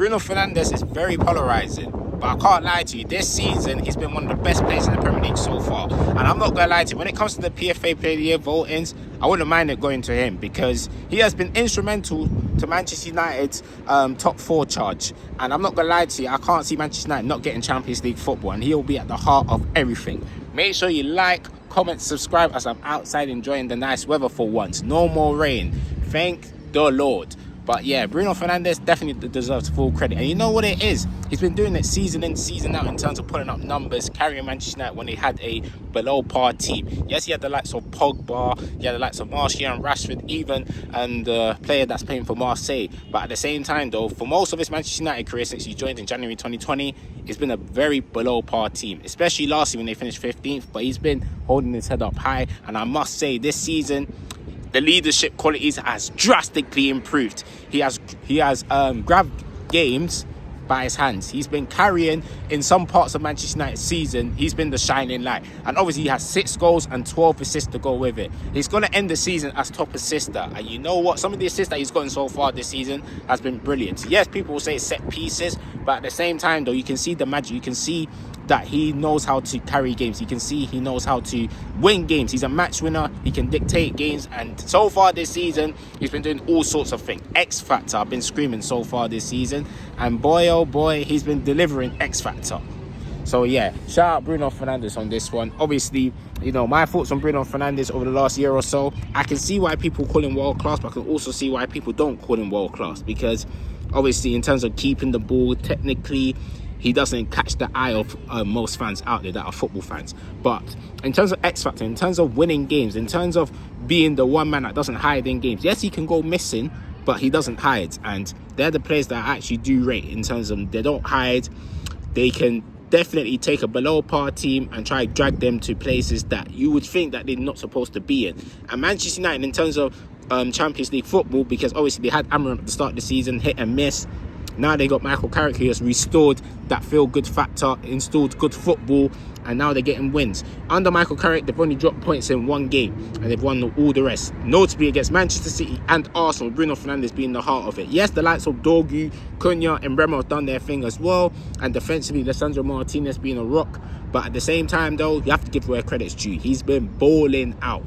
Bruno Fernandes is very polarising, but I can't lie to you, this season he's been one of the best players in the Premier League so far. And I'm not going to lie to you, when it comes to the PFA Player of the Year votings, I wouldn't mind it going to him because he has been instrumental to Manchester United's top 4 charge. And I'm not going to lie to you, I can't see Manchester United not getting Champions League football, and he'll be at the heart of everything. Make sure you like, comment, subscribe as I'm outside enjoying the nice weather for once. No more rain. Thank the Lord. But yeah, Bruno Fernandes definitely deserves full credit. And you know what it is? He's been doing it season in, season out in terms of putting up numbers, carrying Manchester United when they had a below par team. Yes, he had the likes of Pogba, he had the likes of Martial and Rashford even, and the player that's playing for Marseille. But at the same time though, for most of his Manchester United career since he joined in January 2020, it's been a very below par team, especially last year when they finished 15th. But he's been holding his head up high. And I must say, this season, the leadership qualities has drastically improved. He has grabbed games by his hands. He's been carrying in some parts of Manchester United's season. He's been the shining light. And obviously he has 6 goals and 12 assists to go with it. He's going to end the season as top assister. And you know what? Some of the assists that he's gotten so far this season has been brilliant. Yes, people will say set pieces, but at the same time though, you can see the magic. You can see that he knows how to carry games. You can see he knows how to win games. He's a match winner. He can dictate games. And so far this season, he's been doing all sorts of things. X Factor, I've been screaming so far this season. And boy, oh boy, he's been delivering X Factor. So yeah, shout out Bruno Fernandes on this one. Obviously, you know, my thoughts on Bruno Fernandes over the last year or so, I can see why people call him world class, but I can also see why people don't call him world class. Because obviously in terms of keeping the ball, technically, he doesn't catch the eye of most fans out there that are football fans. But in terms of X Factor, in terms of winning games, in terms of being the one man that doesn't hide in games, yes, he can go missing, but he doesn't hide. And they're the players that I actually do rate in terms of they don't hide. They can definitely take a below par team and try to drag them to places that you would think that they're not supposed to be in. And Manchester United, in terms of Champions League football, because obviously they had Amram at the start of the season, hit and miss. Now they got Michael Carrick, who has restored that feel-good factor, installed good football, and now they're getting wins. Under Michael Carrick, they've only dropped points in 1 game, and they've won all the rest. Notably against Manchester City and Arsenal, Bruno Fernandes being the heart of it. Yes, the likes of Dorgu, Cunha, and Remo have done their thing as well, and defensively, Lisandro Martinez being a rock. But at the same time, though, you have to give where credit's due. He's been balling out.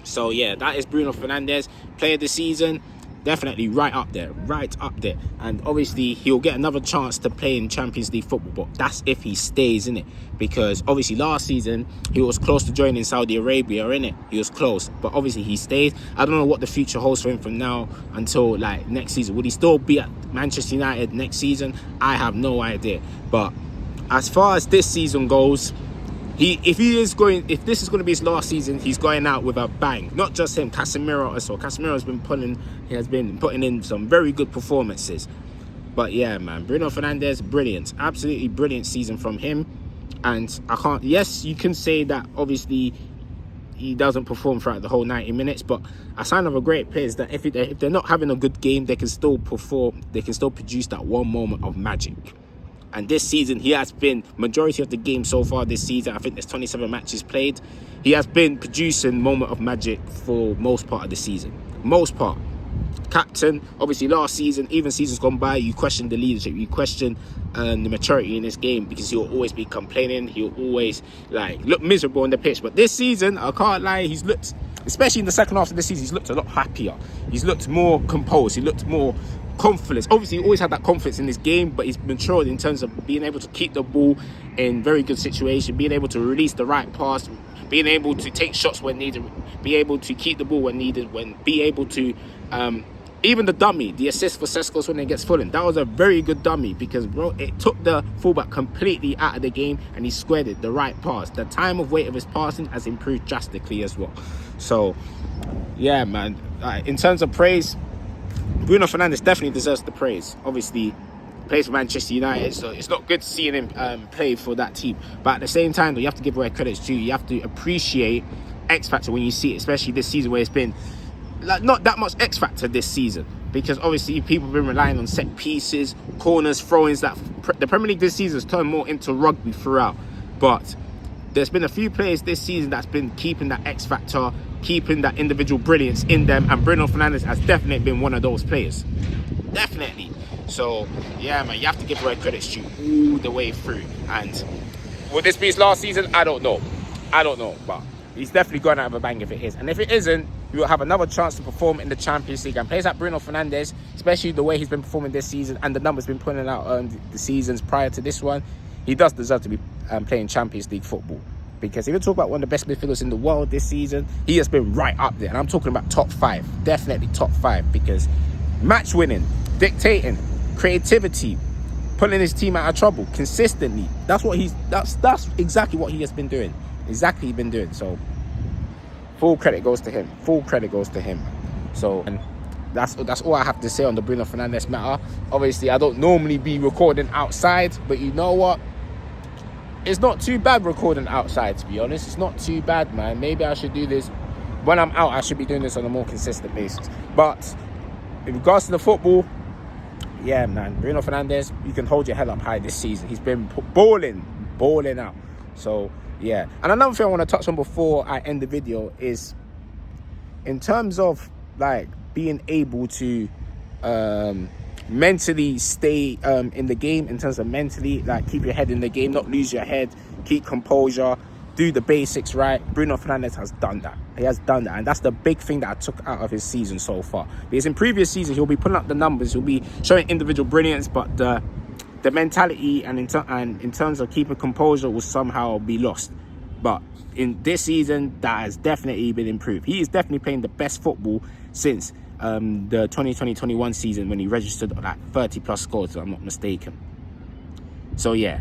So yeah, that is Bruno Fernandes, player of the season. Definitely right up there. And obviously he'll get another chance to play in Champions League football, but that's if he stays in it. Because obviously last season he was close to joining Saudi Arabia, innit? He was close, but obviously he stayed. I don't know what the future holds for him from now until like next season. Would he still be at Manchester United next season? I have no idea. But as far as this season goes, if this is going to be his last season, he's going out with a bang. Not just him, Casemiro as well. Casemiro has been putting in some very good performances. But yeah, man, Bruno Fernandes, brilliant, absolutely brilliant season from him. And yes, you can say that obviously he doesn't perform throughout the whole 90 minutes, but a sign of a great player is that if they're not having a good game, they can still perform. They can still produce that one moment of magic. And this season, he has been, majority of the games so far this season, I think there's 27 matches played, he has been producing moment of magic for most part of the season. Most part. Captain, obviously last season, even seasons gone by, you question the leadership, you question the maturity in this game, because he'll always be complaining, he'll always look miserable on the pitch. But this season, I can't lie, he's looked, especially in the second half of the season, he's looked a lot happier. He's looked more composed, he looked more confidence. Obviously he always had that confidence in his game, but he's matured in terms of being able to keep the ball in very good situation, being able to release the right pass, being able to take shots when needed, be able to keep the ball when needed, be able to even the dummy, the assist for Sescos when it gets Fulham, that was a very good dummy, because bro, it took the fullback completely out of the game and he squared it, the right pass. The time of weight of his passing has improved drastically as well. So yeah, man, in terms of praise, Bruno Fernandes definitely deserves the praise. Obviously, plays for Manchester United, so it's not good seeing him play for that team. But at the same time, though, you have to give where credit's due. You have to appreciate X Factor when you see it, especially this season where it's been not that much X Factor this season. Because obviously, people have been relying on set pieces, corners, throw-ins. That the Premier League this season has turned more into rugby throughout. But there's been a few players this season that's been keeping that X Factor, keeping that individual brilliance in them, and Bruno Fernandes has definitely been one of those players. Definitely. So, yeah, man, you have to give where credit's due all the way through. And will this be his last season? I don't know. But he's definitely going to have a bang if it is. And if it isn't, he will have another chance to perform in the Champions League. And players like Bruno Fernandes, especially the way he's been performing this season and the numbers been putting out the seasons prior to this one, he does deserve to be playing Champions League football. Because if you talk about one of the best midfielders in the world this season, he has been right up there. And I'm talking about top 5, definitely top 5. Because match winning, dictating, creativity, pulling his team out of trouble consistently. That's exactly what he has been doing. So full credit goes to him. So, and that's all I have to say on the Bruno Fernandes matter. Obviously, I don't normally be recording outside, but you know what? It's not too bad recording outside, to be honest. It's not too bad, man. Maybe I should do this when I'm out. I should be doing this on a more consistent basis. But in regards to the football, yeah, man, Bruno Fernandes, you can hold your head up high this season. He's been balling out. So, yeah. And another thing I want to touch on before I end the video is in terms of, like, being able to mentally stay in the game, in terms of mentally, like, keep your head in the game, not lose your head, keep composure, do the basics right. Bruno Fernandes has done that. He has done that, and that's the big thing that I took out of his season so far. Because in previous seasons, he'll be putting up the numbers, he'll be showing individual brilliance, but the mentality and in terms of keeping composure will somehow be lost. But in this season, that has definitely been improved. He is definitely playing the best football since the 2020-21 season when he registered like 30 plus scores, if I'm not mistaken. So yeah,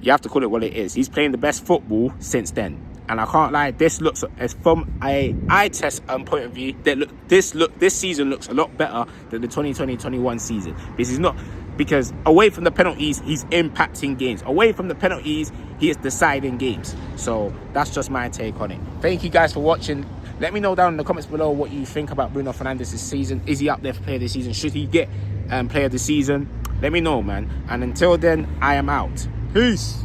you have to call it what it is. He's playing the best football since then. And I can't lie, this looks, as from a eye test point of view, this season looks a lot better than the 2020-21 season. Because away from the penalties, he's impacting games. Away from the penalties, he is deciding games. So that's just my take on it. Thank you guys for watching. Let me know down in the comments below what you think about Bruno Fernandes this season. Is he up there for player of the season? Should he get player of the season? Let me know, man. And until then, I am out. Peace.